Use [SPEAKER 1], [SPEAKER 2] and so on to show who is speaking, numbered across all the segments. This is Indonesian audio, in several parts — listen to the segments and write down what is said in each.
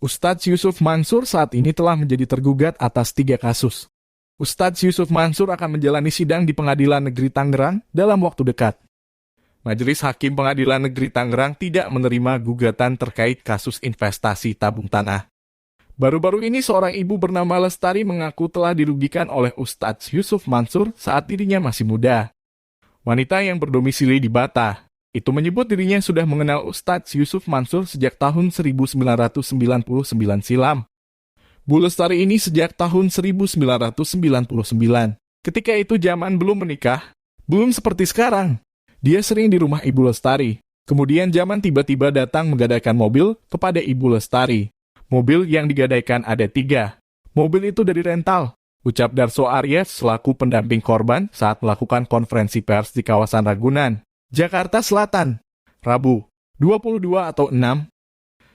[SPEAKER 1] Ustadz Yusuf Mansur saat ini telah menjadi tergugat atas 3 kasus. Ustadz Yusuf Mansur akan menjalani sidang di Pengadilan Negeri Tangerang dalam waktu dekat. Majelis Hakim Pengadilan Negeri Tangerang tidak menerima gugatan terkait kasus investasi tabung tanah. Baru-baru ini seorang ibu bernama Lestari mengaku telah dirugikan oleh Ustadz Yusuf Mansur saat dirinya masih muda. Wanita yang berdomisili di Bata itu menyebut dirinya sudah mengenal Ustadz Yusuf Mansur sejak tahun 1999 silam. Bu Lestari ini sejak tahun 1999. Ketika itu zaman belum menikah, belum seperti sekarang. Dia sering di rumah Ibu Lestari. Kemudian zaman tiba-tiba datang menggadaikan mobil kepada Ibu Lestari. Mobil yang digadaikan ada 3. Mobil itu dari rental. Ucap Darso Aries selaku pendamping korban saat melakukan konferensi pers di kawasan Ragunan, Jakarta Selatan, Rabu, 22 atau 6.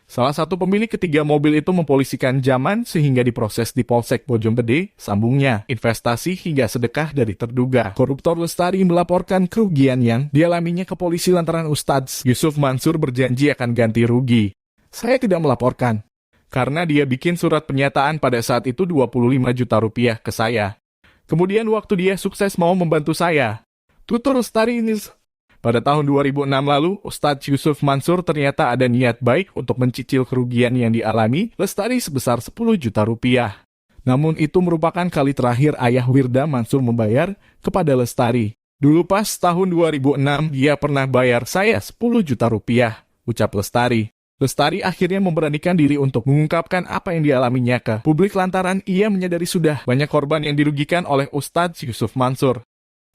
[SPEAKER 1] Salah satu pemilik ketiga mobil itu mempolisikan zaman sehingga diproses di Polsek Bojonggede, sambungnya, investasi hingga sedekah dari terduga koruptor Lestari melaporkan kerugian yang dialaminya ke polisi lantaran Ustadz Yusuf Mansur berjanji akan ganti rugi. Saya tidak melaporkan, karena dia bikin surat pernyataan pada saat itu 25 juta rupiah ke saya. Kemudian waktu dia sukses mau membantu saya, tutur Lestari ini. Pada tahun 2006 lalu, Ustadz Yusuf Mansur ternyata ada niat baik untuk mencicil kerugian yang dialami Lestari sebesar 10 juta rupiah. Namun itu merupakan kali terakhir ayah Wirda Mansur membayar kepada Lestari. Dulu pas tahun 2006, dia pernah bayar saya 10 juta rupiah, ucap Lestari. Lestari akhirnya memberanikan diri untuk mengungkapkan apa yang dialaminya ke publik lantaran ia menyadari sudah banyak korban yang dirugikan oleh Ustadz Yusuf Mansur.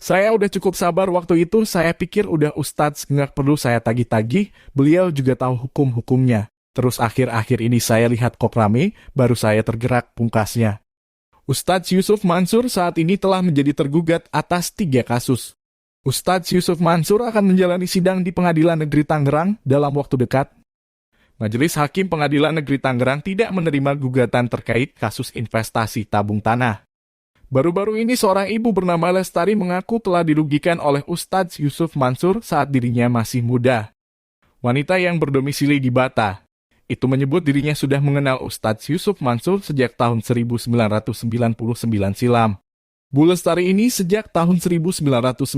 [SPEAKER 1] Saya udah cukup sabar waktu itu, saya pikir udah Ustadz nggak perlu saya tagih-tagih, beliau juga tahu hukum-hukumnya. Terus akhir-akhir ini saya lihat kok rame, baru saya tergerak, pungkasnya. Ustadz Yusuf Mansur saat ini telah menjadi tergugat atas 3 kasus. Ustadz Yusuf Mansur akan menjalani sidang di Pengadilan Negeri Tangerang dalam waktu dekat. Majelis Hakim Pengadilan Negeri Tangerang tidak menerima gugatan terkait kasus investasi tabung tanah. Baru-baru ini seorang ibu bernama Lestari mengaku telah dirugikan oleh Ustadz Yusuf Mansur saat dirinya masih muda. Wanita yang berdomisili di Bata itu menyebut dirinya sudah mengenal Ustadz Yusuf Mansur sejak tahun 1999 silam. Bu Lestari ini sejak tahun 1999.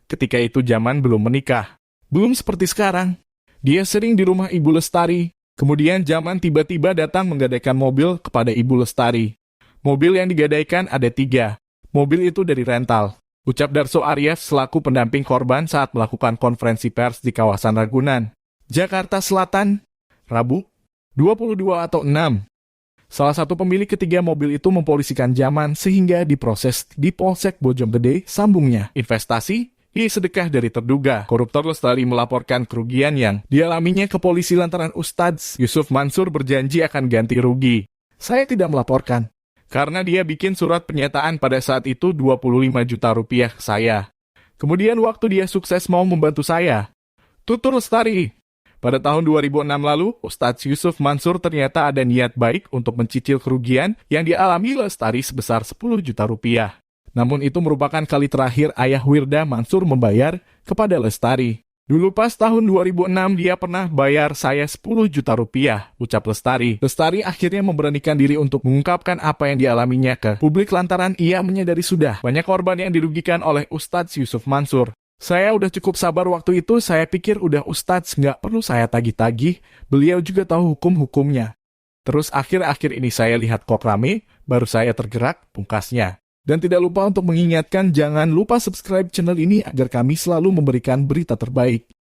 [SPEAKER 1] Ketika itu zaman belum menikah. Belum seperti sekarang. Dia sering di rumah Ibu Lestari. Kemudian zaman tiba-tiba datang menggadaikan mobil kepada Ibu Lestari. Mobil yang digadaikan ada 3. Mobil itu dari rental. Ucap Darso Aries selaku pendamping korban saat melakukan konferensi pers di kawasan Ragunan, Jakarta Selatan, Rabu, 22 atau 6. Salah satu pemilik ketiga mobil itu mempolisikan zaman sehingga diproses di Polsek Bojonggede, sambungnya, investasi, sedekah dari terduga koruptor Lestari melaporkan kerugian yang dialaminya ke polisi lantaran Ustadz Yusuf Mansur berjanji akan ganti rugi. Saya tidak melaporkan, karena dia bikin surat pernyataan pada saat itu 25 juta rupiah ke saya. Kemudian waktu dia sukses mau membantu saya, tutur Lestari. Pada tahun 2006 lalu, Ustadz Yusuf Mansur ternyata ada niat baik untuk mencicil kerugian yang dialami Lestari sebesar 10 juta rupiah. Namun itu merupakan kali terakhir ayah Wirda Mansur membayar kepada Lestari. Dulu pas tahun 2006 dia pernah bayar saya 10 juta rupiah, ucap Lestari. Lestari akhirnya memberanikan diri untuk mengungkapkan apa yang dialaminya ke publik lantaran ia menyadari sudah banyak korban yang dirugikan oleh Ustadz Yusuf Mansur. Saya udah cukup sabar waktu itu, saya pikir udah Ustadz nggak perlu saya tagih-tagih, beliau juga tahu hukum-hukumnya. Terus akhir-akhir ini saya lihat kok rame, baru saya tergerak, pungkasnya. Dan tidak lupa untuk mengingatkan jangan lupa subscribe channel ini agar kami selalu memberikan berita terbaik.